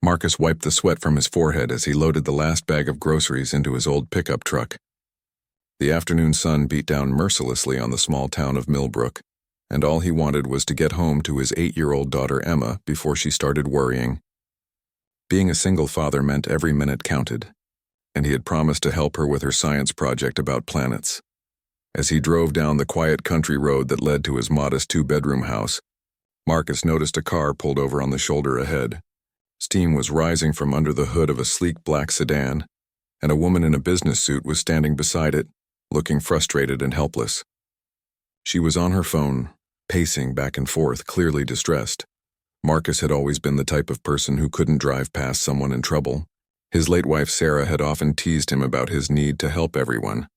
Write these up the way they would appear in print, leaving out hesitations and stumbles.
Marcus wiped the sweat from his forehead as he loaded the last bag of groceries into his old pickup truck. The afternoon sun beat down mercilessly on the small town of Millbrook, and all he wanted was to get home to his 8-year-old daughter Emma before she started worrying. Being a single father meant every minute counted, and he had promised to help her with her science project about planets. As he drove down the quiet country road that led to his modest 2-bedroom house, Marcus noticed a car pulled over on the shoulder ahead. Steam was rising from under the hood of a sleek black sedan, and a woman in a business suit was standing beside it, looking frustrated and helpless. She was on her phone, pacing back and forth, clearly distressed. Marcus had always been the type of person who couldn't drive past someone in trouble. His late wife Sarah had often teased him about his need to help everyone,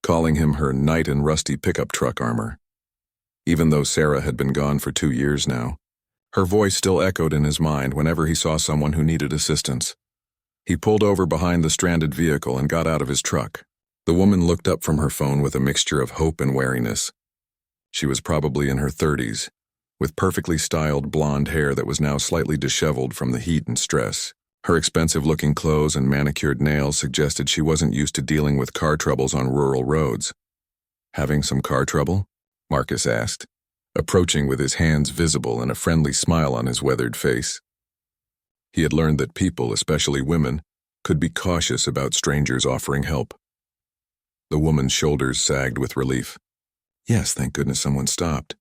calling him her knight in rusty pickup truck armor. Even though Sarah had been gone for 2 years now, her voice still echoed in his mind whenever he saw someone who needed assistance. He pulled over behind the stranded vehicle and got out of his truck. The woman looked up from her phone with a mixture of hope and wariness. She was probably in her 30s, with perfectly styled blonde hair that was now slightly disheveled from the heat and stress. Her expensive-looking clothes and manicured nails suggested she wasn't used to dealing with car troubles on rural roads. "Having some car trouble?" Marcus asked, approaching with his hands visible and a friendly smile on his weathered face. He had learned that people, especially women, could be cautious about strangers offering help. The woman's shoulders sagged with relief. "Yes, thank goodness someone stopped.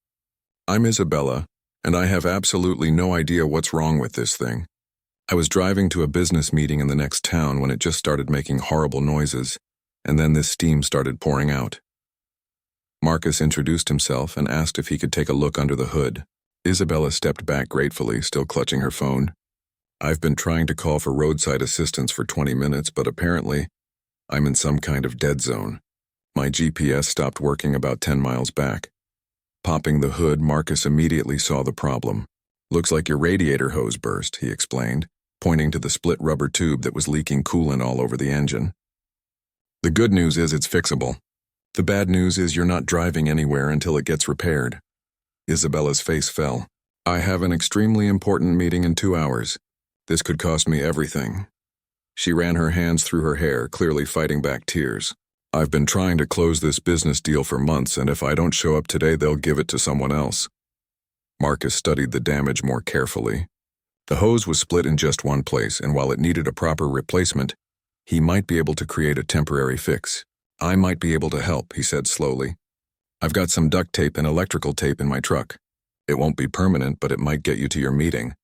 I'm Isabella, and I have absolutely no idea what's wrong with this thing. I was driving to a business meeting in the next town when it just started making horrible noises, and then this steam started pouring out." Marcus introduced himself and asked if he could take a look under the hood. Isabella stepped back gratefully, still clutching her phone. "I've been trying to call for roadside assistance for 20 minutes, but apparently I'm in some kind of dead zone. My GPS stopped working about 10 miles back." Popping the hood, Marcus immediately saw the problem. "Looks like your radiator hose burst," he explained, pointing to the split rubber tube that was leaking coolant all over the engine. "The good news is it's fixable. The bad news is you're not driving anywhere until it gets repaired." Isabella's face fell. "I have an extremely important meeting in 2 hours. This could cost me everything." She ran her hands through her hair, clearly fighting back tears. "I've been trying to close this business deal for months, and if I don't show up today, they'll give it to someone else." Marcus studied the damage more carefully. The hose was split in just one place, and while it needed a proper replacement, he might be able to create a temporary fix. "I might be able to help," he said slowly. "I've got some duct tape and electrical tape in my truck. It won't be permanent, but it might get you to your meeting."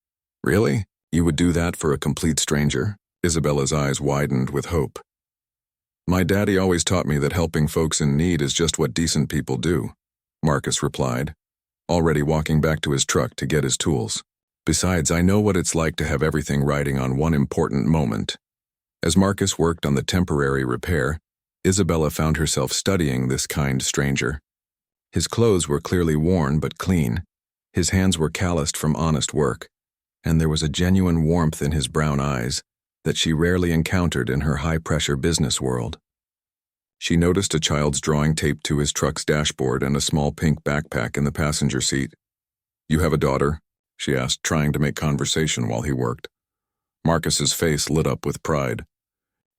"Really? You would do that for a complete stranger?" Isabella's eyes widened with hope. "My daddy always taught me that helping folks in need is just what decent people do," Marcus replied, already walking back to his truck to get his tools. "Besides, I know what it's like to have everything riding on one important moment." As Marcus worked on the temporary repair, Isabella found herself studying this kind stranger. His clothes were clearly worn but clean. His hands were calloused from honest work, and there was a genuine warmth in his brown eyes that she rarely encountered in her high-pressure business world. She noticed a child's drawing taped to his truck's dashboard and a small pink backpack in the passenger seat. "You have a daughter?" she asked, trying to make conversation while he worked. Marcus's face lit up with pride.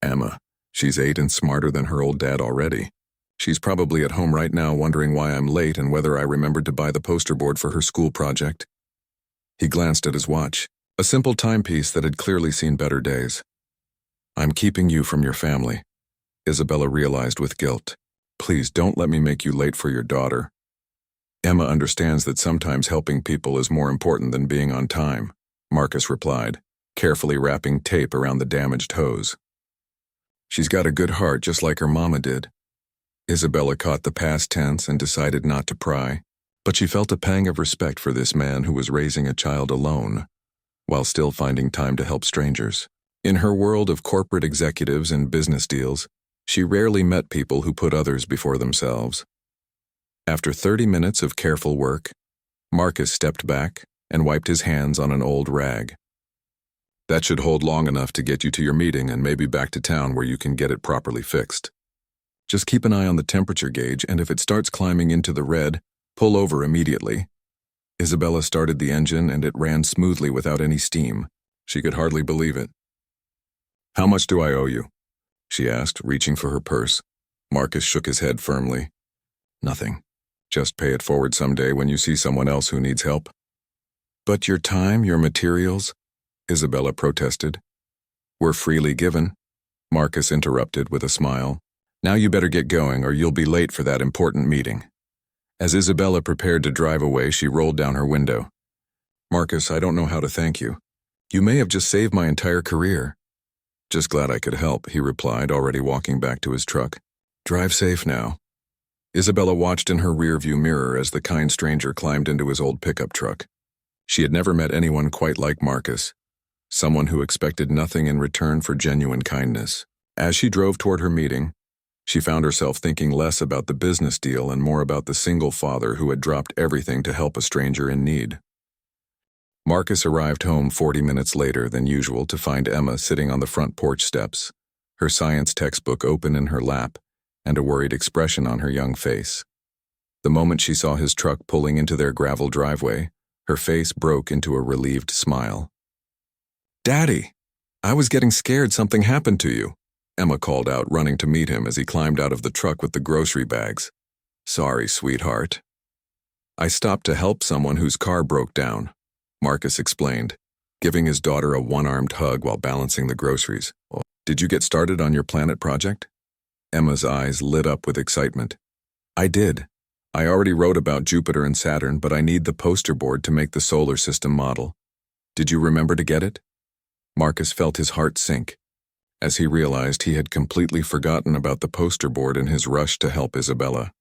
"Emma. She's 8 and smarter than her old dad already. She's probably at home right now wondering why I'm late and whether I remembered to buy the poster board for her school project." He glanced at his watch, a simple timepiece that had clearly seen better days. "I'm keeping you from your family," Isabella realized with guilt. "Please don't let me make you late for your daughter." "Emma understands that sometimes helping people is more important than being on time," Marcus replied, carefully wrapping tape around the damaged hose. "She's got a good heart just like her mama did." Isabella caught the past tense and decided not to pry, but she felt a pang of respect for this man who was raising a child alone, while still finding time to help strangers. In her world of corporate executives and business deals, she rarely met people who put others before themselves. After 30 minutes of careful work, Marcus stepped back and wiped his hands on an old rag. "That should hold long enough to get you to your meeting and maybe back to town where you can get it properly fixed. Just keep an eye on the temperature gauge, and if it starts climbing into the red, pull over immediately." Isabella started the engine and it ran smoothly without any steam, She could hardly believe it. "How much do I owe you?" she asked, reaching for her purse. Marcus shook his head firmly. "Nothing. Just pay it forward someday when you see someone else who needs help." "But your time, your materials," Isabella protested. "Were freely given," Marcus interrupted with a smile. "Now you better get going or you'll be late for that important meeting." As Isabella prepared to drive away, she rolled down her window. "Marcus, I don't know how to thank you. You may have just saved my entire career." "Just glad I could help," he replied, already walking back to his truck. "Drive safe now." Isabella watched in her rearview mirror as the kind stranger climbed into his old pickup truck. She had never met anyone quite like Marcus, someone who expected nothing in return for genuine kindness. As she drove toward her meeting, she found herself thinking less about the business deal and more about the single father who had dropped everything to help a stranger in need. Marcus arrived home 40 minutes later than usual to find Emma sitting on the front porch steps, her science textbook open in her lap, and a worried expression on her young face. The moment she saw his truck pulling into their gravel driveway, her face broke into a relieved smile. "Daddy, I was getting scared something happened to you," Emma called out, running to meet him as he climbed out of the truck with the grocery bags. "Sorry, sweetheart. I stopped to help someone whose car broke down," Marcus explained, giving his daughter a one-armed hug while balancing the groceries. "Did you get started on your planet project?" Emma's eyes lit up with excitement. "I did. I already wrote about Jupiter and Saturn, but I need the poster board to make the solar system model. Did you remember to get it?" Marcus felt his heart sink, as he realized he had completely forgotten about the poster board in his rush to help Isabella.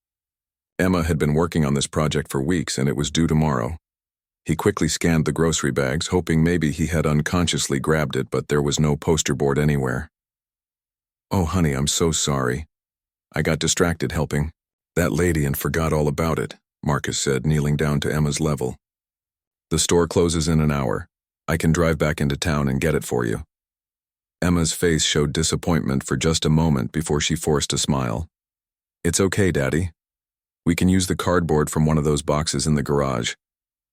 Emma had been working on this project for weeks and it was due tomorrow. He quickly scanned the grocery bags, hoping maybe he had unconsciously grabbed it, but there was no poster board anywhere. "Oh, honey, I'm so sorry. I got distracted helping that lady and forgot all about it," Marcus said, kneeling down to Emma's level. "The store closes in an hour. I can drive back into town and get it for you." Emma's face showed disappointment for just a moment before she forced a smile. "It's okay, Daddy. We can use the cardboard from one of those boxes in the garage.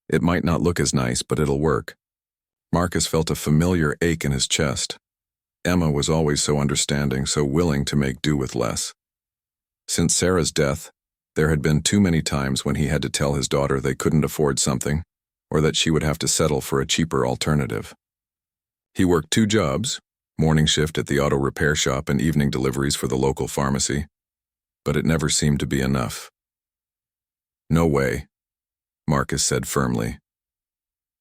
It might not look as nice, but it'll work." Marcus felt a familiar ache in his chest. Emma was always so understanding, so willing to make do with less. Since Sarah's death, there had been too many times when he had to tell his daughter they couldn't afford something, or that she would have to settle for a cheaper alternative. He worked 2 jobs, morning shift at the auto repair shop and evening deliveries for the local pharmacy, but it never seemed to be enough. "No way," Marcus said firmly.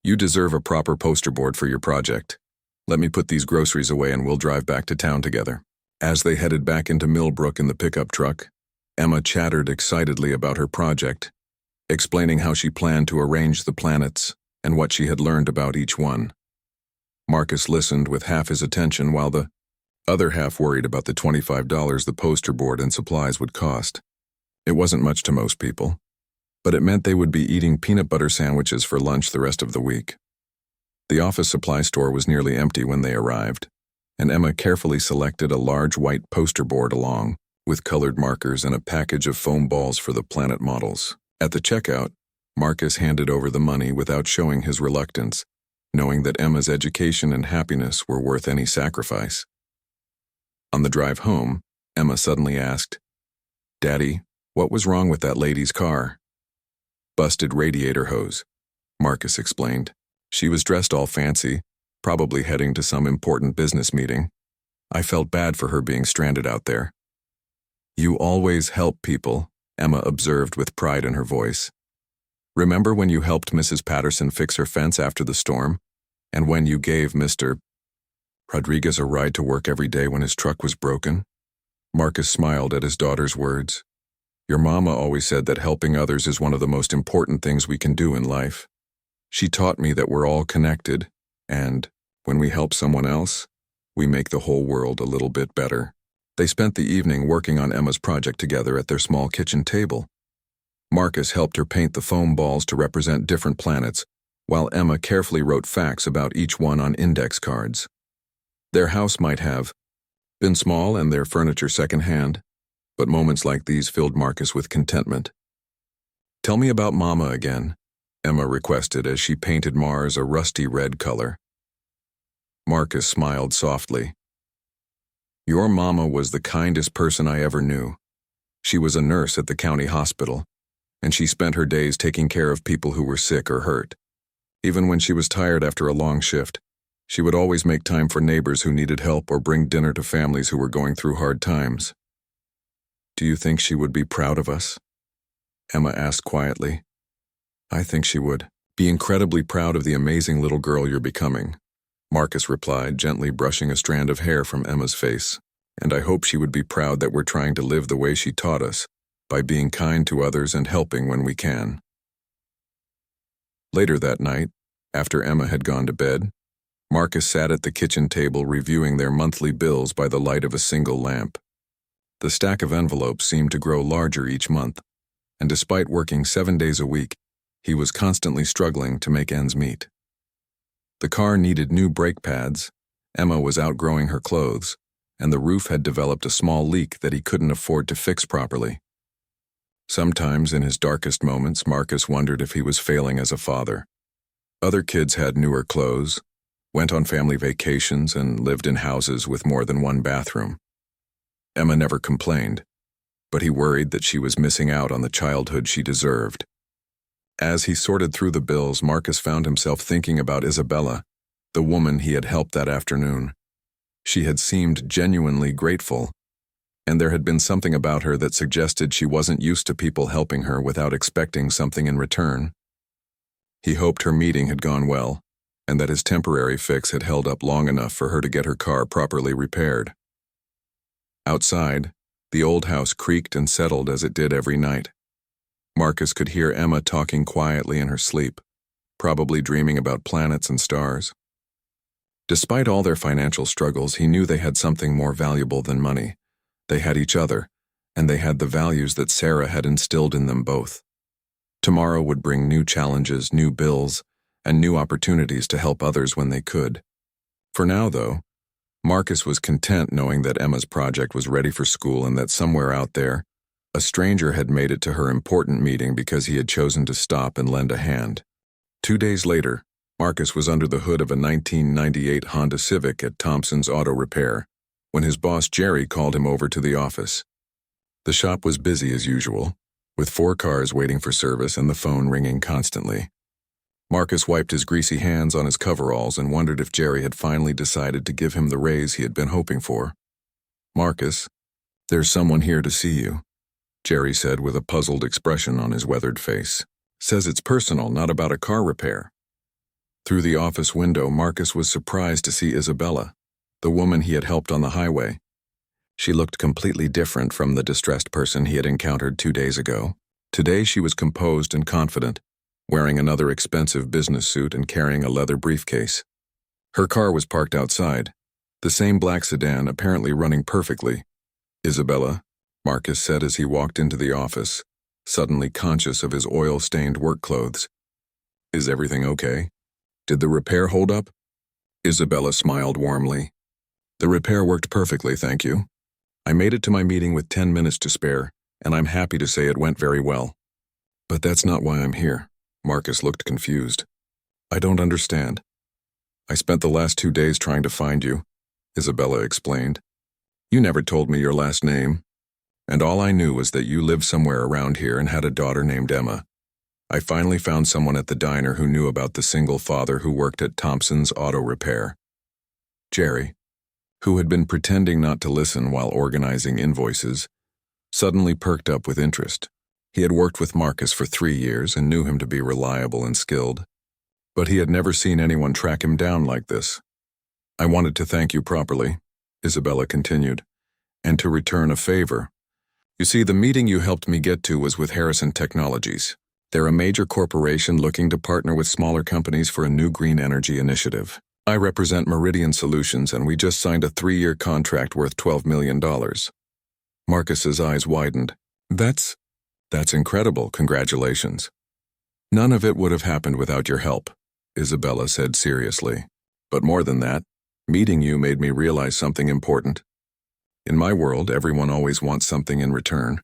"You deserve a proper poster board for your project. Let me put these groceries away and we'll drive back to town together." As they headed back into Millbrook in the pickup truck, Emma chattered excitedly about her project, explaining how she planned to arrange the planets and what she had learned about each one. Marcus listened with half his attention while the other half worried about the $25 the poster board and supplies would cost. It wasn't much to most people, but it meant they would be eating peanut butter sandwiches for lunch the rest of the week. The office supply store was nearly empty when they arrived, and Emma carefully selected a large white poster board along with colored markers and a package of foam balls for the planet models. At the checkout, Marcus handed over the money without showing his reluctance, knowing that Emma's education and happiness were worth any sacrifice. On the drive home, Emma suddenly asked, "Daddy, what was wrong with that lady's car?" "Busted radiator hose," Marcus explained. "She was dressed all fancy, probably heading to some important business meeting. I felt bad for her being stranded out there." "You always help people," Emma observed with pride in her voice. "Remember when you helped Mrs. Patterson fix her fence after the storm? And when you gave Mr. Rodriguez a ride to work every day when his truck was broken?" Marcus smiled at his daughter's words. "Your mama always said that helping others is one of the most important things we can do in life. She taught me that we're all connected, and when we help someone else, we make the whole world a little bit better." They spent the evening working on Emma's project together at their small kitchen table. Marcus helped her paint the foam balls to represent different planets, while Emma carefully wrote facts about each one on index cards. Their house might have been small and their furniture secondhand, but moments like these filled Marcus with contentment. "Tell me about Mama again," Emma requested as she painted Mars a rusty red color. Marcus smiled softly. Your mama was the kindest person I ever knew. She was a nurse at the county hospital, and she spent her days taking care of people who were sick or hurt. Even when she was tired after a long shift, she would always make time for neighbors who needed help or bring dinner to families who were going through hard times. Do you think she would be proud of us? Emma asked quietly. I think she would. Be incredibly proud of the amazing little girl you're becoming, Marcus replied, gently brushing a strand of hair from Emma's face. And I hope she would be proud that we're trying to live the way she taught us, by being kind to others and helping when we can. Later that night, after Emma had gone to bed, Marcus sat at the kitchen table reviewing their monthly bills by the light of a single lamp. The stack of envelopes seemed to grow larger each month, and despite working 7 days a week, he was constantly struggling to make ends meet. The car needed new brake pads, Emma was outgrowing her clothes, and the roof had developed a small leak that he couldn't afford to fix properly. Sometimes in his darkest moments, Marcus wondered if he was failing as a father. Other kids had newer clothes, went on family vacations, and lived in houses with more than one bathroom. Emma never complained, but he worried that she was missing out on the childhood she deserved. As he sorted through the bills, Marcus found himself thinking about Isabella, the woman he had helped that afternoon. She had seemed genuinely grateful, and there had been something about her that suggested she wasn't used to people helping her without expecting something in return. He hoped her meeting had gone well, and that his temporary fix had held up long enough for her to get her car properly repaired. Outside, the old house creaked and settled as it did every night. Marcus could hear Emma talking quietly in her sleep, probably dreaming about planets and stars. Despite all their financial struggles, he knew they had something more valuable than money. They had each other, and they had the values that Sarah had instilled in them both. Tomorrow would bring new challenges, new bills, and new opportunities to help others when they could. For now, though, Marcus was content knowing that Emma's project was ready for school and that somewhere out there, a stranger had made it to her important meeting because he had chosen to stop and lend a hand. 2 days later, Marcus was under the hood of a 1998 Honda Civic at Thompson's Auto Repair when his boss Jerry called him over to the office. The shop was busy as usual, with 4 cars waiting for service and the phone ringing constantly. Marcus wiped his greasy hands on his coveralls and wondered if Jerry had finally decided to give him the raise he had been hoping for. Marcus, there's someone here to see you, Jerry said with a puzzled expression on his weathered face. Says it's personal, not about a car repair. Through the office window, Marcus was surprised to see Isabella, the woman he had helped on the highway. She looked completely different from the distressed person he had encountered 2 days ago. Today she was composed and confident, wearing another expensive business suit and carrying a leather briefcase. Her car was parked outside, the same black sedan apparently running perfectly. Isabella, Marcus said as he walked into the office, suddenly conscious of his oil-stained work clothes. Is everything okay? Did the repair hold up? Isabella smiled warmly. The repair worked perfectly, thank you. I made it to my meeting with 10 minutes to spare, and I'm happy to say it went very well. But that's not why I'm here. Marcus looked confused. I don't understand. I spent the last 2 days trying to find you, Isabella explained. You never told me your last name, and all I knew was that you lived somewhere around here and had a daughter named Emma. I finally found someone at the diner who knew about the single father who worked at Thompson's Auto Repair. Jerry, who had been pretending not to listen while organizing invoices, suddenly perked up with interest. He had worked with Marcus for 3 years and knew him to be reliable and skilled, but he had never seen anyone track him down like this. I wanted to thank you properly, Isabella continued, and to return a favor. You see, the meeting you helped me get to was with Harrison Technologies. They're a major corporation looking to partner with smaller companies for a new green energy initiative. I represent Meridian Solutions, and we just signed a 3-year contract worth $12 million. Marcus's eyes widened. That's incredible, congratulations. None of it would have happened without your help, Isabella said seriously. But more than that, meeting you made me realize something important. In my world, everyone always wants something in return.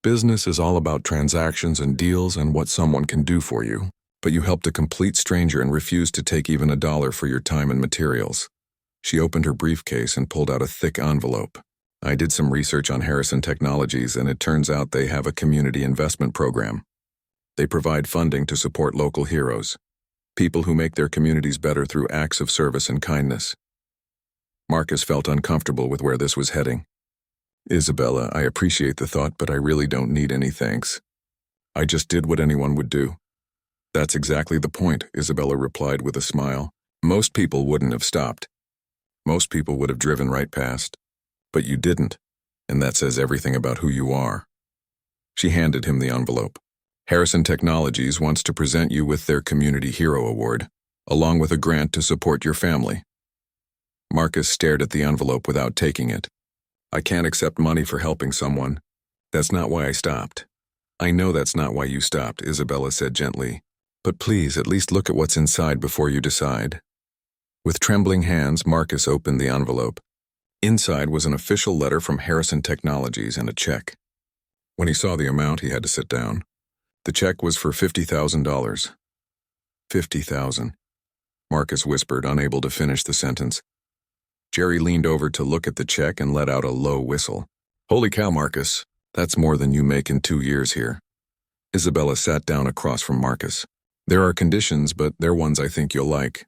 Business is all about transactions and deals and what someone can do for you, but you helped a complete stranger and refused to take even $1 for your time and materials. She opened her briefcase and pulled out a thick envelope. I did some research on Harrison Technologies, and it turns out they have a community investment program. They provide funding to support local heroes, people who make their communities better through acts of service and kindness. Marcus felt uncomfortable with where this was heading. Isabella, I appreciate the thought, but I really don't need any thanks. I just did what anyone would do. That's exactly the point, Isabella replied with a smile. Most people wouldn't have stopped. Most people would have driven right past. But you didn't, and that says everything about who you are. She handed him the envelope. Harrison Technologies wants to present you with their Community Hero Award, along with a grant to support your family. Marcus stared at the envelope without taking it. I can't accept money for helping someone. That's not why I stopped. I know that's not why you stopped, Isabella said gently. But please, at least look at what's inside before you decide. With trembling hands, Marcus opened the envelope. Inside was an official letter from Harrison Technologies and a check. When he saw the amount, he had to sit down. The check was for $50,000. $50,000, Marcus whispered, unable to finish the sentence. Jerry leaned over to look at the check and let out a low whistle. Holy cow, Marcus, that's more than you make in 2 years here. Isabella sat down across from Marcus. There are conditions, but they're ones I think you'll like.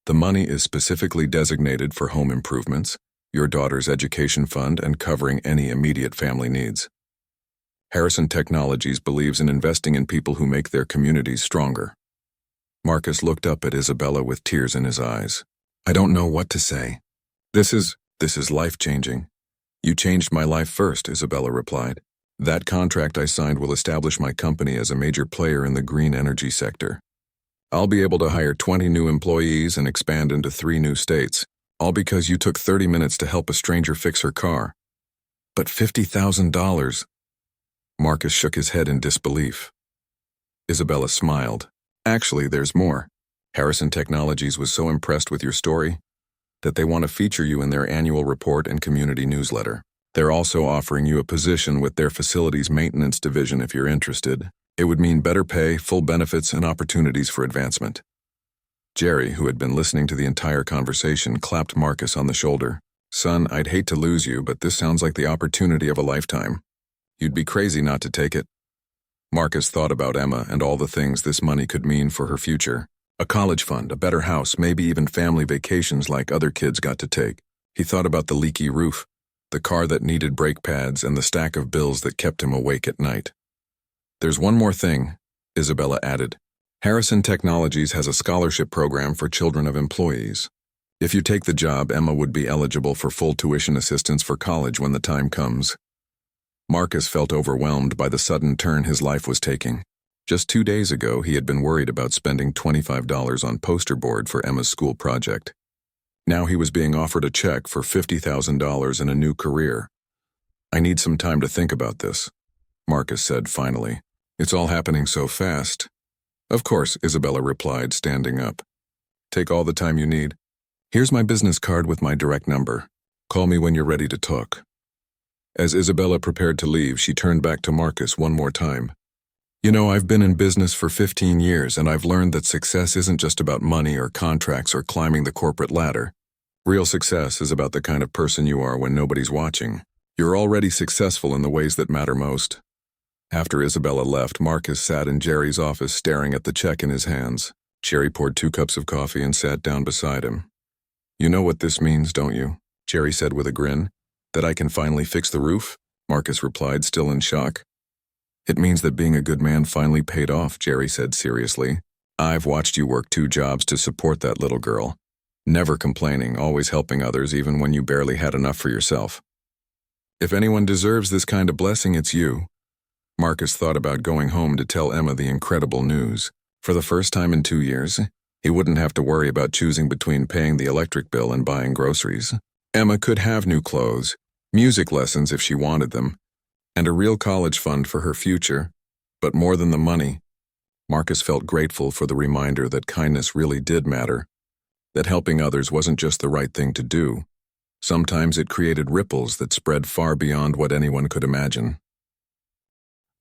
The money is specifically designated for home improvements, your daughter's education fund, and covering any immediate family needs. Harrison Technologies believes in investing in people who make their communities stronger. Marcus looked up at Isabella with tears in his eyes. I don't know what to say. This is life-changing. You changed my life first, Isabella replied. That contract I signed will establish my company as a major player in the green energy sector. I'll be able to hire 20 new employees and expand into 3 new states, all because you took 30 minutes to help a stranger fix her car. But $50,000. Marcus shook his head in disbelief. Isabella smiled. Actually, there's more. Harrison Technologies was so impressed with your story that they want to feature you in their annual report and community newsletter. They're also offering you a position with their facilities maintenance division if you're interested. It would mean better pay, full benefits, and opportunities for advancement. Jerry, who had been listening to the entire conversation, clapped Marcus on the shoulder. Son, I'd hate to lose you, but this sounds like the opportunity of a lifetime. You'd be crazy not to take it. Marcus thought about Emma and all the things this money could mean for her future. A college fund, a better house, maybe even family vacations like other kids got to take. He thought about the leaky roof, the car that needed brake pads, and the stack of bills that kept him awake at night. There's one more thing, Isabella added. Harrison Technologies has a scholarship program for children of employees. If you take the job, Emma would be eligible for full tuition assistance for college when the time comes. Marcus felt overwhelmed by the sudden turn his life was taking. Just 2 days ago, he had been worried about spending $25 on poster board for Emma's school project. Now he was being offered a check for $50,000 and a new career. I need some time to think about this, Marcus said finally. It's all happening so fast. Of course, Isabella replied, standing up. Take all the time you need. Here's my business card with my direct number. Call me when you're ready to talk. As Isabella prepared to leave, she turned back to Marcus one more time. You know, I've been in business for 15 years, and I've learned that success isn't just about money or contracts or climbing the corporate ladder. Real success is about the kind of person you are when nobody's watching. You're already successful in the ways that matter most. After Isabella left, Marcus sat in Jerry's office staring at the check in his hands. Jerry poured 2 cups of coffee and sat down beside him. You know what this means, don't you? Jerry said with a grin. That I can finally fix the roof? Marcus replied, still in shock. It means that being a good man finally paid off, Jerry said seriously. I've watched you work 2 jobs to support that little girl. Never complaining, always helping others even when you barely had enough for yourself. If anyone deserves this kind of blessing, it's you. Marcus thought about going home to tell Emma the incredible news. For the first time in 2 years, he wouldn't have to worry about choosing between paying the electric bill and buying groceries. Emma could have new clothes, music lessons if she wanted them, and a real college fund for her future. But more than the money, Marcus felt grateful for the reminder that kindness really did matter, that helping others wasn't just the right thing to do. Sometimes it created ripples that spread far beyond what anyone could imagine.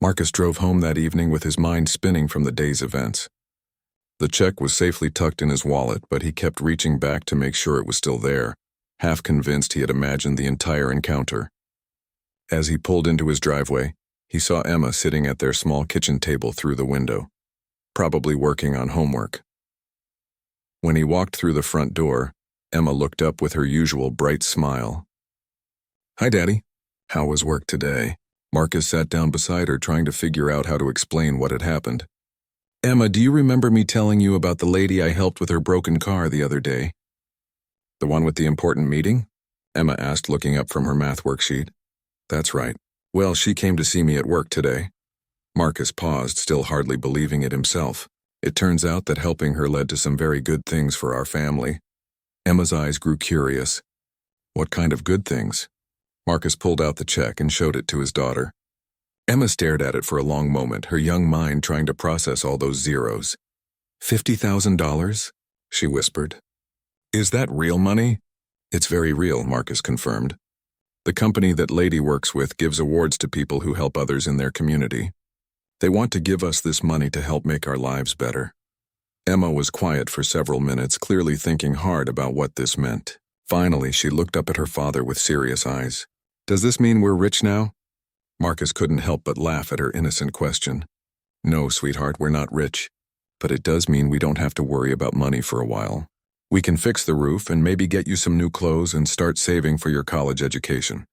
Marcus drove home that evening with his mind spinning from the day's events. The check was safely tucked in his wallet, but he kept reaching back to make sure it was still there. half convinced he had imagined the entire encounter. As he pulled into his driveway, he saw Emma sitting at their small kitchen table through the window, probably working on homework. When he walked through the front door, Emma looked up with her usual bright smile. "Hi, Daddy. How was work today?" Marcus sat down beside her, trying to figure out how to explain what had happened. "Emma, do you remember me telling you about the lady I helped with her broken car the other day?" "The one with the important meeting?" Emma asked, looking up from her math worksheet. "That's right. Well, she came to see me at work today." Marcus paused, still hardly believing it himself. It turns out that helping her led to some very good things for our family. Emma's eyes grew curious. "What kind of good things?" Marcus pulled out the check and showed it to his daughter. Emma stared at it for a long moment, her young mind trying to process all those zeros. $50,000? She whispered. "Is that real money?" "It's very real," Marcus confirmed. "The company that Lady works with gives awards to people who help others in their community. They want to give us this money to help make our lives better." Emma was quiet for several minutes, clearly thinking hard about what this meant. Finally, she looked up at her father with serious eyes. "Does this mean we're rich now?" Marcus couldn't help but laugh at her innocent question. "No, sweetheart, we're not rich. But it does mean we don't have to worry about money for a while. We can fix the roof and maybe get you some new clothes and start saving for your college education."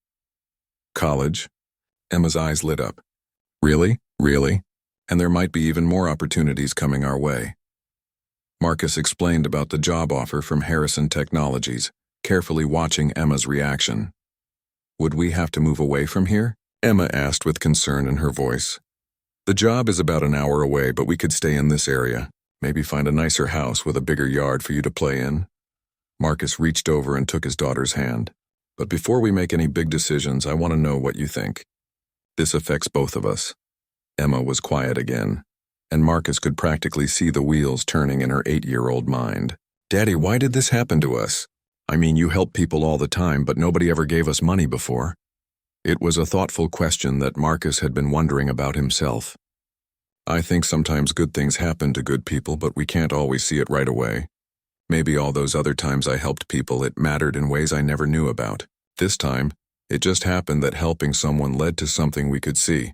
"College?" Emma's eyes lit up. "Really? Really? And there might be even more opportunities coming our way." Marcus explained about the job offer from Harrison Technologies, carefully watching Emma's reaction. "Would we have to move away from here?" Emma asked with concern in her voice. "The job is about an hour away, but we could stay in this area. Maybe find a nicer house with a bigger yard for you to play in." Marcus reached over and took his daughter's hand. "But before we make any big decisions, I want to know what you think. This affects both of us." Emma was quiet again, and Marcus could practically see the wheels turning in her 8-year-old mind. "Daddy, why did this happen to us? I mean, you help people all the time, but nobody ever gave us money before." It was a thoughtful question that Marcus had been wondering about himself. "I think sometimes good things happen to good people, but we can't always see it right away. Maybe all those other times I helped people, it mattered in ways I never knew about. This time, it just happened that helping someone led to something we could see.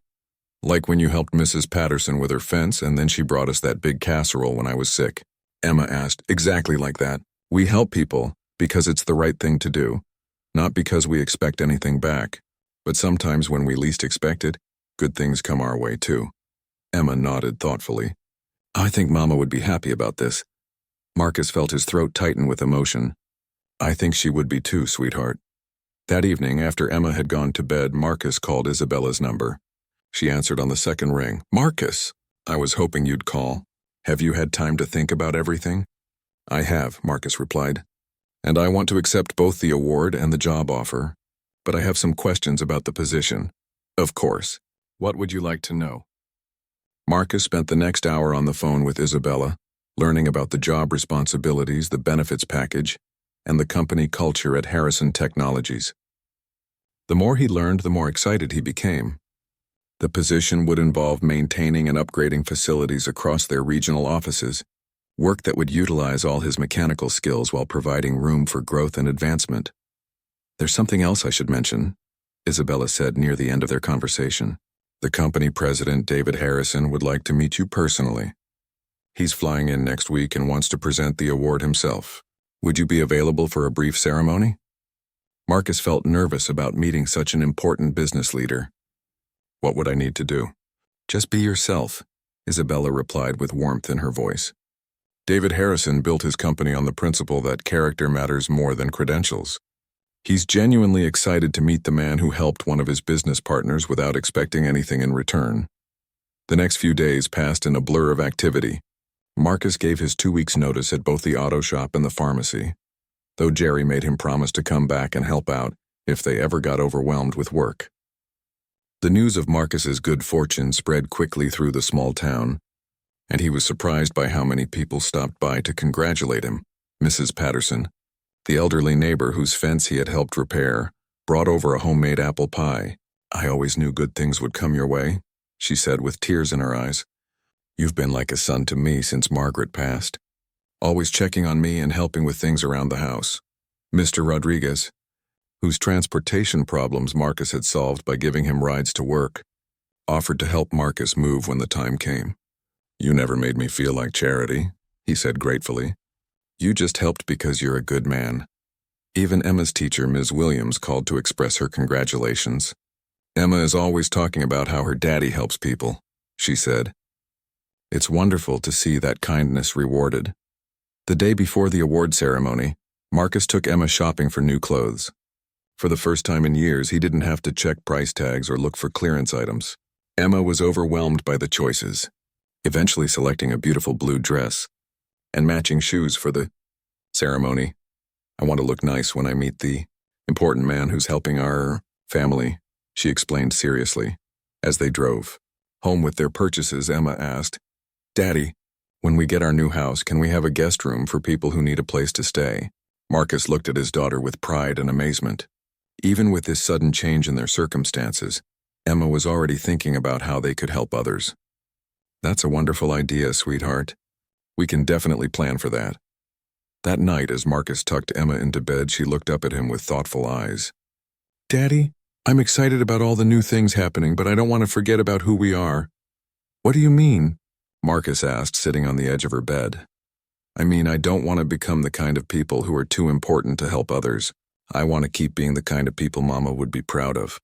Like when you helped Mrs. Patterson with her fence and then she brought us that big casserole when I was sick." Emma asked. "Exactly like that. We help people because it's the right thing to do, not because we expect anything back. But sometimes when we least expect it, good things come our way too." Emma nodded thoughtfully. "I think Mama would be happy about this." Marcus felt his throat tighten with emotion. "I think she would be too, sweetheart." That evening, after Emma had gone to bed, Marcus called Isabella's number. She answered on the second ring. "Marcus, I was hoping you'd call. Have you had time to think about everything?" "I have," Marcus replied. "And I want to accept both the award and the job offer. But I have some questions about the position." "Of course. What would you like to know?" Marcus spent the next hour on the phone with Isabella, learning about the job responsibilities, the benefits package, and the company culture at Harrison Technologies. The more he learned, the more excited he became. The position would involve maintaining and upgrading facilities across their regional offices, work that would utilize all his mechanical skills while providing room for growth and advancement. "There's something else I should mention," Isabella said near the end of their conversation. "The company president, David Harrison, would like to meet you personally. He's flying in next week and wants to present the award himself. Would you be available for a brief ceremony?" Marcus felt nervous about meeting such an important business leader. "What would I need to do?" "Just be yourself," Isabella replied with warmth in her voice. David Harrison built his company on the principle that character matters more than credentials. He's genuinely excited to meet the man who helped one of his business partners without expecting anything in return. The next few days passed in a blur of activity. Marcus gave his 2 weeks' notice at both the auto shop and the pharmacy, though Jerry made him promise to come back and help out if they ever got overwhelmed with work. The news of Marcus's good fortune spread quickly through the small town, and he was surprised by how many people stopped by to congratulate him. Mrs. Patterson, the elderly neighbor whose fence he had helped repair, brought over a homemade apple pie. "I always knew good things would come your way," she said with tears in her eyes. "You've been like a son to me since Margaret passed, always checking on me and helping with things around the house. Mr. Rodriguez, whose transportation problems Marcus had solved by giving him rides to work, offered to help Marcus move when the time came. "You never made me feel like charity," he said gratefully. "You just helped because you're a good man." Even Emma's teacher, Ms. Williams, called to express her congratulations. "Emma is always talking about how her daddy helps people," she said. "It's wonderful to see that kindness rewarded." The day before the award ceremony, Marcus took Emma shopping for new clothes. For the first time in years, he didn't have to check price tags or look for clearance items. Emma was overwhelmed by the choices, eventually selecting a beautiful blue dress and matching shoes for the ceremony. "I want to look nice when I meet the important man who's helping our family," she explained seriously. As they drove home with their purchases, Emma asked, "Daddy, when we get our new house, can we have a guest room for people who need a place to stay?" Marcus looked at his daughter with pride and amazement. Even with this sudden change in their circumstances, Emma was already thinking about how they could help others. "That's a wonderful idea, sweetheart. We can definitely plan for that." That night, as Marcus tucked Emma into bed, she looked up at him with thoughtful eyes. "Daddy, I'm excited about all the new things happening, but I don't want to forget about who we are." "What do you mean?" Marcus asked, sitting on the edge of her bed. "I mean, I don't want to become the kind of people who are too important to help others. I want to keep being the kind of people Mama would be proud of."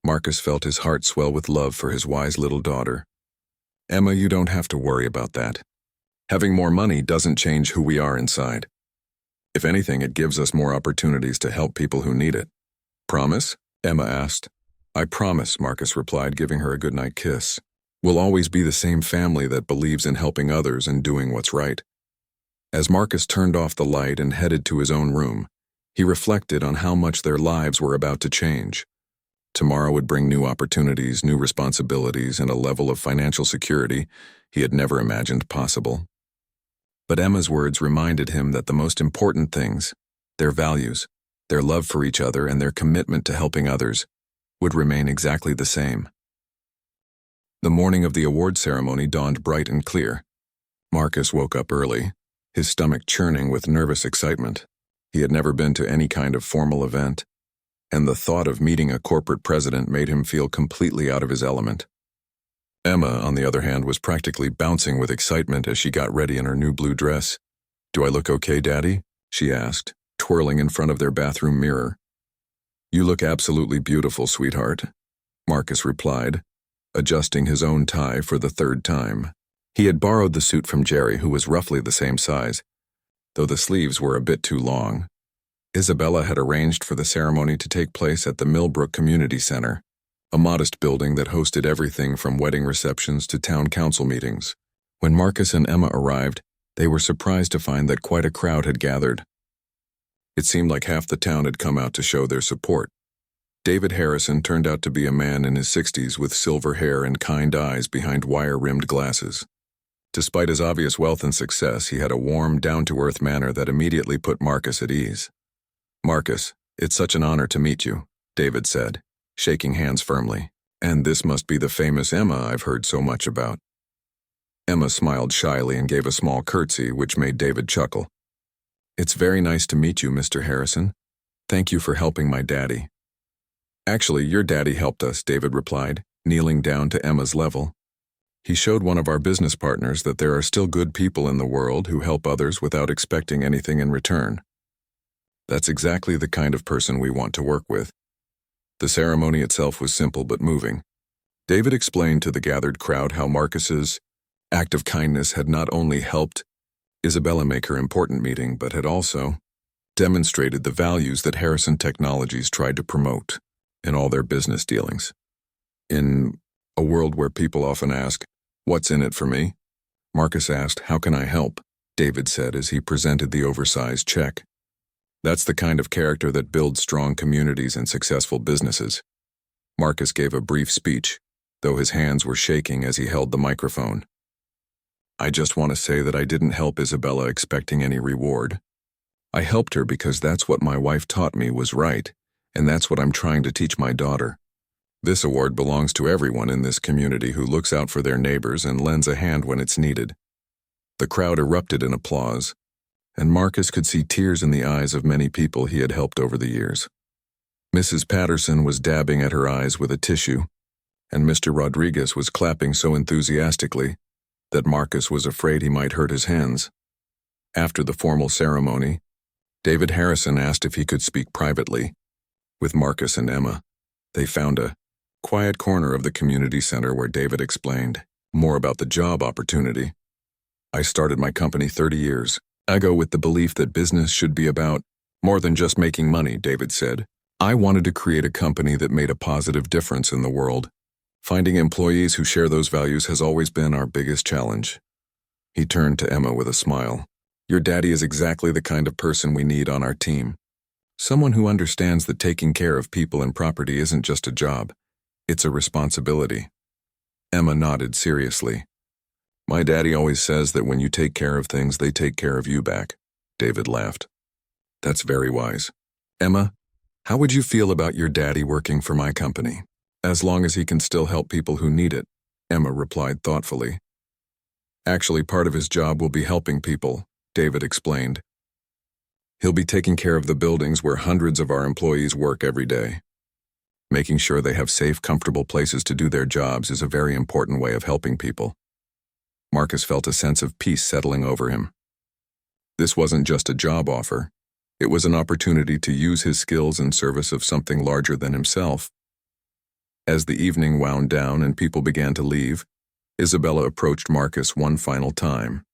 Marcus felt his heart swell with love for his wise little daughter. "Emma, you don't have to worry about that. Having more money doesn't change who we are inside. If anything, it gives us more opportunities to help people who need it." "Promise?" Emma asked. "I promise," Marcus replied, giving her a goodnight kiss. "We'll always be the same family that believes in helping others and doing what's right." As Marcus turned off the light and headed to his own room, he reflected on how much their lives were about to change. Tomorrow would bring new opportunities, new responsibilities, and a level of financial security he had never imagined possible. But Emma's words reminded him that the most important things, their values, their love for each other, and their commitment to helping others, would remain exactly the same. The morning of the award ceremony dawned bright and clear. Marcus woke up early, his stomach churning with nervous excitement. He had never been to any kind of formal event, and the thought of meeting a corporate president made him feel completely out of his element. Emma, on the other hand, was practically bouncing with excitement as she got ready in her new blue dress. "Do I look okay, Daddy?" she asked, twirling in front of their bathroom mirror. "You look absolutely beautiful, sweetheart," Marcus replied, adjusting his own tie for the third time. He had borrowed the suit from Jerry, who was roughly the same size, though the sleeves were a bit too long. Isabella had arranged for the ceremony to take place at the Millbrook Community Center, a modest building that hosted everything from wedding receptions to town council meetings. When Marcus and Emma arrived, they were surprised to find that quite a crowd had gathered. It seemed like half the town had come out to show their support. David Harrison turned out to be a man in his 60s with silver hair and kind eyes behind wire-rimmed glasses. Despite his obvious wealth and success, he had a warm, down-to-earth manner that immediately put Marcus at ease. "Marcus, it's such an honor to meet you," David said, shaking hands firmly. "And this must be the famous Emma I've heard so much about." Emma smiled shyly and gave a small curtsy, which made David chuckle. "It's very nice to meet you, Mr. Harrison. Thank you for helping my daddy." "Actually, your daddy helped us," David replied, kneeling down to Emma's level. "He showed one of our business partners that there are still good people in the world who help others without expecting anything in return. That's exactly the kind of person we want to work with." The ceremony itself was simple but moving. David explained to the gathered crowd how Marcus's act of kindness had not only helped Isabella make her important meeting, but had also demonstrated the values that Harrison Technologies tried to promote in all their business dealings. In a world where people often ask, "What's in it for me?" Marcus asked, "How can I help?" David said as he presented the oversized check. "That's the kind of character that builds strong communities and successful businesses." Marcus gave a brief speech, though his hands were shaking as he held the microphone. "I just want to say that I didn't help Isabella expecting any reward. I helped her because that's what my wife taught me was right, and that's what I'm trying to teach my daughter. This award belongs to everyone in this community who looks out for their neighbors and lends a hand when it's needed." The crowd erupted in applause. and Marcus could see tears in the eyes of many people he had helped over the years. Mrs. Patterson was dabbing at her eyes with a tissue, and Mr. Rodriguez was clapping so enthusiastically that Marcus was afraid he might hurt his hands. After the formal ceremony, David Harrison asked if he could speak privately with Marcus and Emma. They found a quiet corner of the community center where David explained more about the job opportunity. "I started my company 30 years ago with the belief that business should be about more than just making money," David said. "I wanted to create a company that made a positive difference in the world. Finding employees who share those values has always been our biggest challenge." He turned to Emma with a smile. "Your daddy is exactly the kind of person we need on our team. Someone who understands that taking care of people and property isn't just a job, it's a responsibility." Emma nodded seriously. "My daddy always says that when you take care of things, they take care of you back." David laughed. "That's very wise. Emma, how would you feel about your daddy working for my company?" "As long as he can still help people who need it," Emma replied thoughtfully. "Actually, part of his job will be helping people," David explained. "He'll be taking care of the buildings where hundreds of our employees work every day. Making sure they have safe, comfortable places to do their jobs is a very important way of helping people." Marcus felt a sense of peace settling over him. This wasn't just a job offer. It was an opportunity to use his skills in service of something larger than himself. As the evening wound down and people began to leave, Isabella approached Marcus one final time.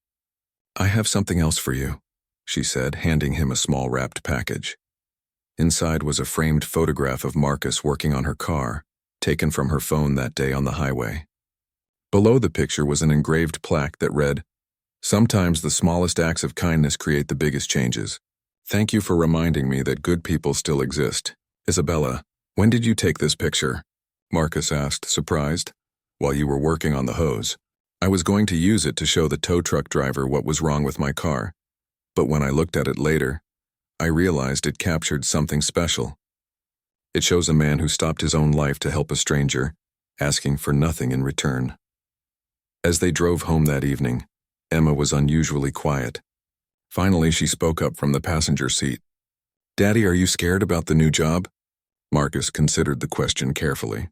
"I have something else for you," she said, handing him a small wrapped package. Inside was a framed photograph of Marcus working on her car, taken from her phone that day on the highway. Below the picture was an engraved plaque that read, "Sometimes the smallest acts of kindness create the biggest changes. Thank you for reminding me that good people still exist. Isabella, when did you take this picture?" Marcus asked, surprised. "While you were working on the hose. I was going to use it to show the tow truck driver what was wrong with my car, but when I looked at it later, I realized it captured something special. It shows a man who stopped his own life to help a stranger, asking for nothing in return." As they drove home that evening, Emma was unusually quiet. Finally, she spoke up from the passenger seat. "Daddy, are you scared about the new job?" Marcus considered the question carefully.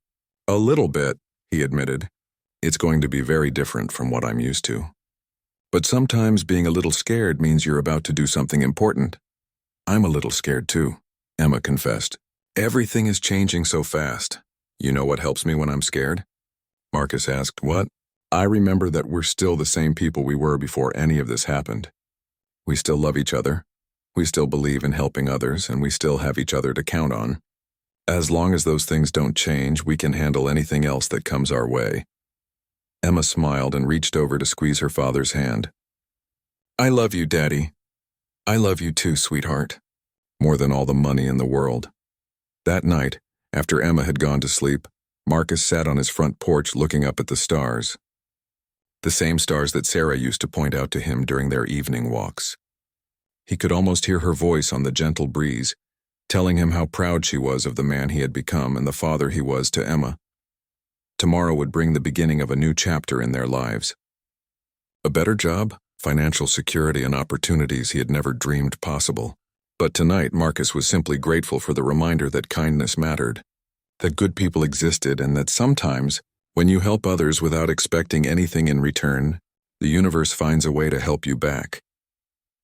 "A little bit," he admitted. "It's going to be very different from what I'm used to. But sometimes being a little scared means you're about to do something important." "I'm a little scared too," Emma confessed. "Everything is changing so fast. You know what helps me when I'm scared?" Marcus asked. "What?" "I remember that we're still the same people we were before any of this happened. We still love each other, we still believe in helping others, and we still have each other to count on. As long as those things don't change, we can handle anything else that comes our way." Emma smiled and reached over to squeeze her father's hand. "I love you, Daddy. I love you too, sweetheart. More than all the money in the world." That night, after Emma had gone to sleep, Marcus sat on his front porch looking up at the stars. The same stars that Sarah used to point out to him during their evening walks. He could almost hear her voice on the gentle breeze, telling him how proud she was of the man he had become and the father he was to Emma. Tomorrow would bring the beginning of a new chapter in their lives. A better job, financial security, and opportunities he had never dreamed possible. But tonight, Marcus was simply grateful for the reminder that kindness mattered, that good people existed, and that sometimes, when you help others without expecting anything in return, the universe finds a way to help you back.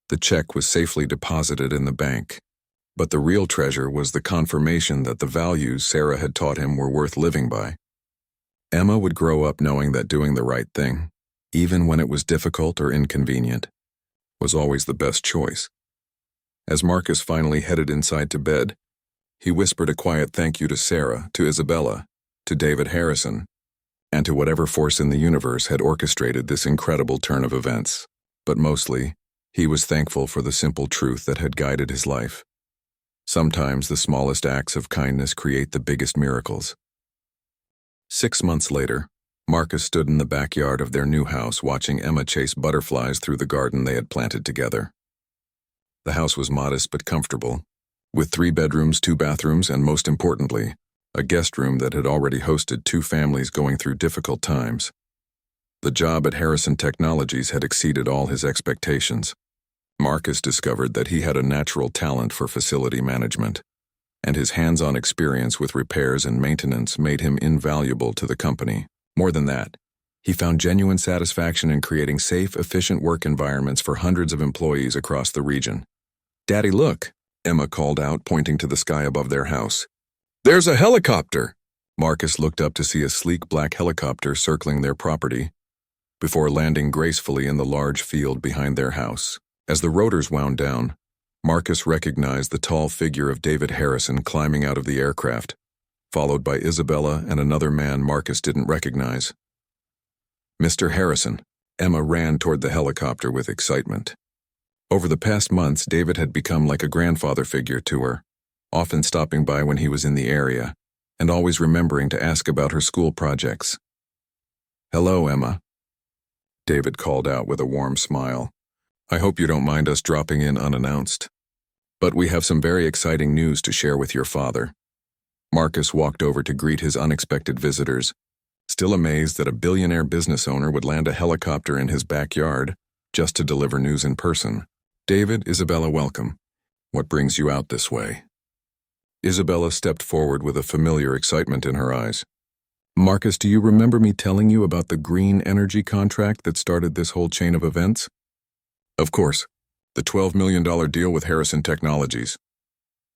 The check was safely deposited in the bank, but the real treasure was the confirmation that the values Sarah had taught him were worth living by. Emma would grow up knowing that doing the right thing, even when it was difficult or inconvenient, was always the best choice. As Marcus finally headed inside to bed, he whispered a quiet thank you to Sarah, to Isabella, to David Harrison, and to whatever force in the universe had orchestrated this incredible turn of events. But mostly, he was thankful for the simple truth that had guided his life. Sometimes the smallest acts of kindness create the biggest miracles. 6 months later, Marcus stood in the backyard of their new house watching Emma chase butterflies through the garden they had planted together. The house was modest but comfortable, with 3 bedrooms, 2 bathrooms, and most importantly, a guest room that had already hosted 2 families going through difficult times. The job at Harrison Technologies had exceeded all his expectations. Marcus discovered that he had a natural talent for facility management, and his hands-on experience with repairs and maintenance made him invaluable to the company. More than that, he found genuine satisfaction in creating safe, efficient work environments for hundreds of employees across the region. "Daddy, look," Emma called out, pointing to the sky above their house. "There's a helicopter!" Marcus looked up to see a sleek black helicopter circling their property, before landing gracefully in the large field behind their house. As the rotors wound down, Marcus recognized the tall figure of David Harrison climbing out of the aircraft, followed by Isabella and another man Marcus didn't recognize. "Mr. Harrison," Emma ran toward the helicopter with excitement. Over the past months, David had become like a grandfather figure to her, often stopping by when he was in the area, and always remembering to ask about her school projects. "Hello, Emma," David called out with a warm smile. "I hope you don't mind us dropping in unannounced. But we have some very exciting news to share with your father." Marcus walked over to greet his unexpected visitors, still amazed that a billionaire business owner would land a helicopter in his backyard just to deliver news in person. "David, Isabella, welcome. What brings you out this way?" Isabella stepped forward with a familiar excitement in her eyes. "Marcus, do you remember me telling you about the green energy contract that started this whole chain of events?" "Of course. The $12 million deal with Harrison Technologies."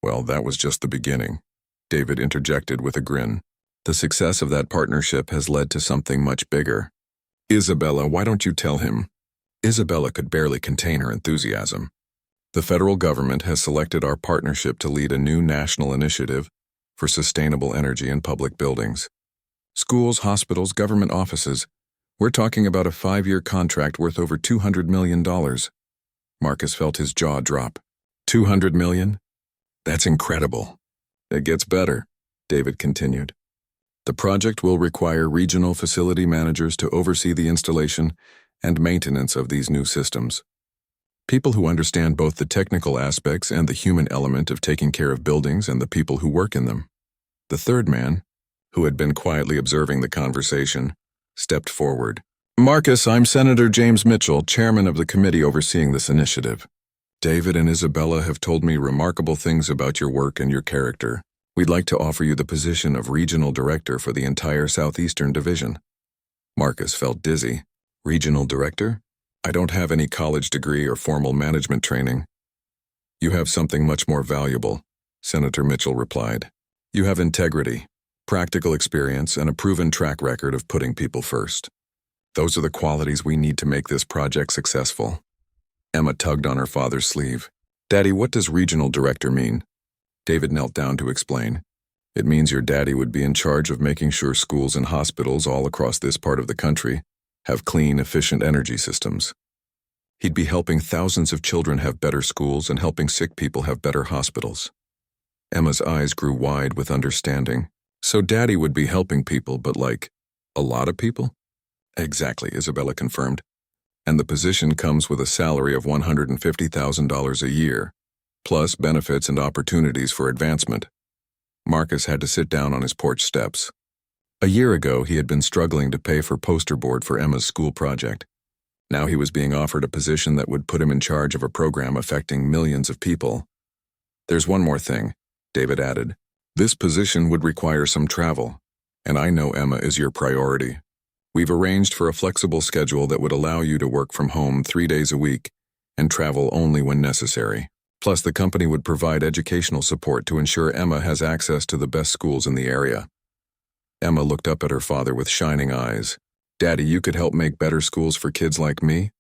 "Well, that was just the beginning," David interjected with a grin. "The success of that partnership has led to something much bigger." "Isabella, why don't you tell him?" Isabella could barely contain her enthusiasm. "The federal government has selected our partnership to lead a new national initiative for sustainable energy in public buildings. Schools, hospitals, government offices. We're talking about a 5-year contract worth over $200 million. Marcus felt his jaw drop. $200 million? That's incredible. It gets better, David continued. The project will require regional facility managers to oversee the installation and maintenance of these new systems. People who understand both the technical aspects and the human element of taking care of buildings and the people who work in them. The third man, who had been quietly observing the conversation, stepped forward. "Marcus, I'm Senator James Mitchell, chairman of the committee overseeing this initiative. David and Isabella have told me remarkable things about your work and your character. We'd like to offer you the position of regional director for the entire Southeastern Division." Marcus felt dizzy. "Regional director? I don't have any college degree or formal management training." "You have something much more valuable," Senator Mitchell replied. "You have integrity, practical experience, and a proven track record of putting people first. Those are the qualities we need to make this project successful." Emma tugged on her father's sleeve. "Daddy, what does regional director mean?" David knelt down to explain. "It means your daddy would be in charge of making sure schools and hospitals all across this part of the country have clean, efficient energy systems. He'd be helping thousands of children have better schools and helping sick people have better hospitals." Emma's eyes grew wide with understanding. "So Daddy would be helping people, but like, a lot of people?" "Exactly," Isabella confirmed. "And the position comes with a salary of $150,000 a year, plus benefits and opportunities for advancement." Marcus had to sit down on his porch steps. A year ago, he had been struggling to pay for poster board for Emma's school project. Now he was being offered a position that would put him in charge of a program affecting millions of people. "There's one more thing," David added. "This position would require some travel, and I know Emma is your priority. We've arranged for a flexible schedule that would allow you to work from home 3 days a week and travel only when necessary. Plus, the company would provide educational support to ensure Emma has access to the best schools in the area." Emma looked up at her father with shining eyes. "Daddy, you could help make better schools for kids like me?"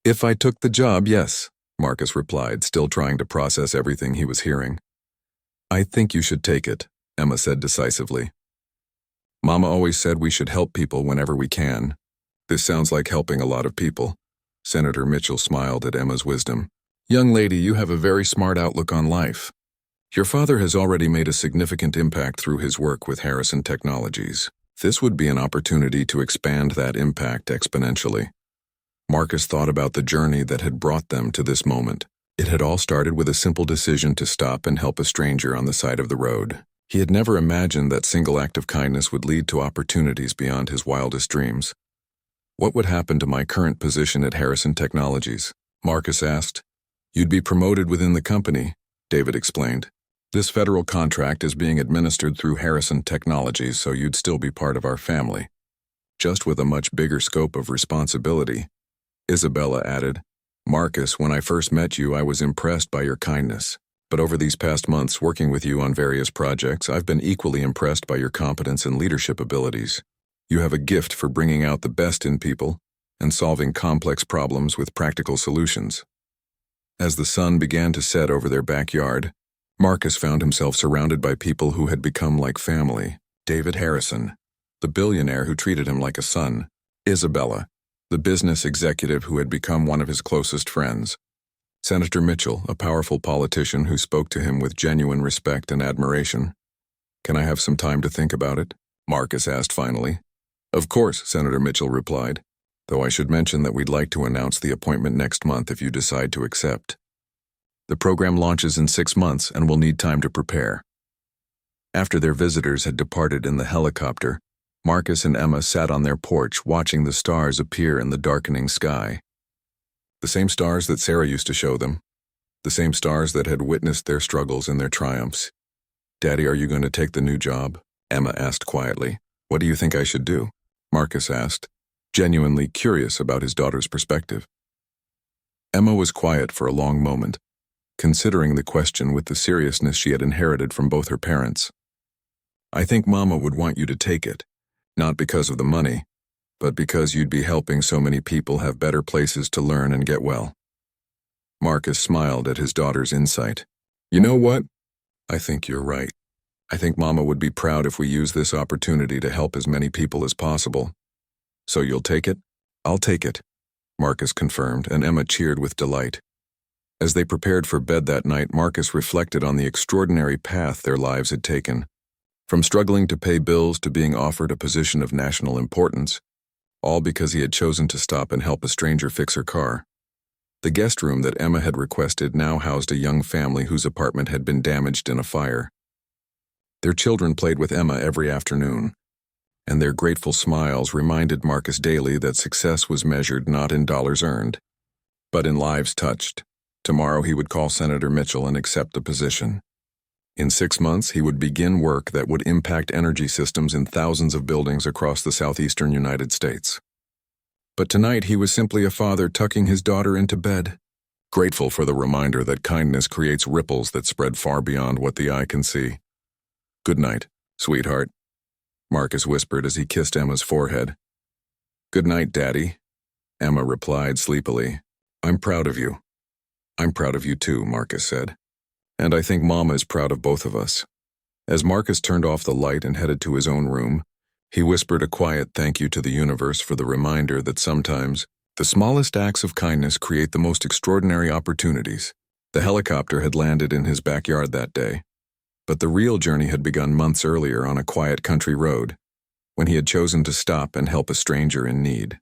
"If I took the job, yes," Marcus replied, still trying to process everything he was hearing. "I think you should take it," Emma said decisively. "Mama always said we should help people whenever we can. This sounds like helping a lot of people." Senator Mitchell smiled at Emma's wisdom. "Young lady, you have a very smart outlook on life. Your father has already made a significant impact through his work with Harrison Technologies. This would be an opportunity to expand that impact exponentially." Marcus thought about the journey that had brought them to this moment. It had all started with a simple decision to stop and help a stranger on the side of the road. He had never imagined that single act of kindness would lead to opportunities beyond his wildest dreams. "What would happen to my current position at Harrison Technologies?" Marcus asked, You'd be promoted within the company, David explained. This federal contract is being administered through Harrison Technologies, so you'd still be part of our family. Just with a much bigger scope of responsibility, Isabella added. Marcus, when I first met you, I was impressed by your kindness. But over these past months working with you on various projects, I've been equally impressed by your competence and leadership abilities. You have a gift for bringing out the best in people and solving complex problems with practical solutions. As the sun began to set over their backyard, Marcus found himself surrounded by people who had become like family. David Harrison, the billionaire who treated him like a son. Isabella, the business executive who had become one of his closest friends. Senator Mitchell, a powerful politician who spoke to him with genuine respect and admiration. Can I have some time to think about it? Marcus asked finally. Of course, Senator Mitchell replied, though I should mention that we'd like to announce the appointment next month if you decide to accept. The program launches in 6 months and will need time to prepare. After their visitors had departed in the helicopter, Marcus and Emma sat on their porch watching the stars appear in the darkening sky. The same stars that Sarah used to show them, the same stars that had witnessed their struggles and their triumphs. Daddy, are you going to take the new job? Emma asked quietly. What do you think I should do? Marcus asked, genuinely curious about his daughter's perspective. Emma was quiet for a long moment, considering the question with the seriousness she had inherited from both her parents. I think Mama would want you to take it, not because of the money, but because you'd be helping so many people have better places to learn and get well. Marcus smiled at his daughter's insight. You know what? I think you're right. I think Mama would be proud if we use this opportunity to help as many people as possible. So you'll take it? I'll take it, Marcus confirmed, and Emma cheered with delight. As they prepared for bed that night, Marcus reflected on the extraordinary path their lives had taken. From struggling to pay bills to being offered a position of national importance, all because he had chosen to stop and help a stranger fix her car. The guest room that Emma had requested now housed a young family whose apartment had been damaged in a fire. Their children played with Emma every afternoon, and their grateful smiles reminded Marcus daily that success was measured not in dollars earned, but in lives touched. Tomorrow he would call Senator Mitchell and accept the position. In 6 months, he would begin work that would impact energy systems in thousands of buildings across the southeastern United States. But tonight he was simply a father tucking his daughter into bed, grateful for the reminder that kindness creates ripples that spread far beyond what the eye can see. Good night, sweetheart, Marcus whispered as he kissed Emma's forehead. Good night, Daddy, Emma replied sleepily. I'm proud of you. I'm proud of you too, Marcus said. And I think Mama is proud of both of us. As Marcus turned off the light and headed to his own room, he whispered a quiet thank you to the universe for the reminder that sometimes the smallest acts of kindness create the most extraordinary opportunities. The helicopter had landed in his backyard that day, but the real journey had begun months earlier on a quiet country road, when he had chosen to stop and help a stranger in need.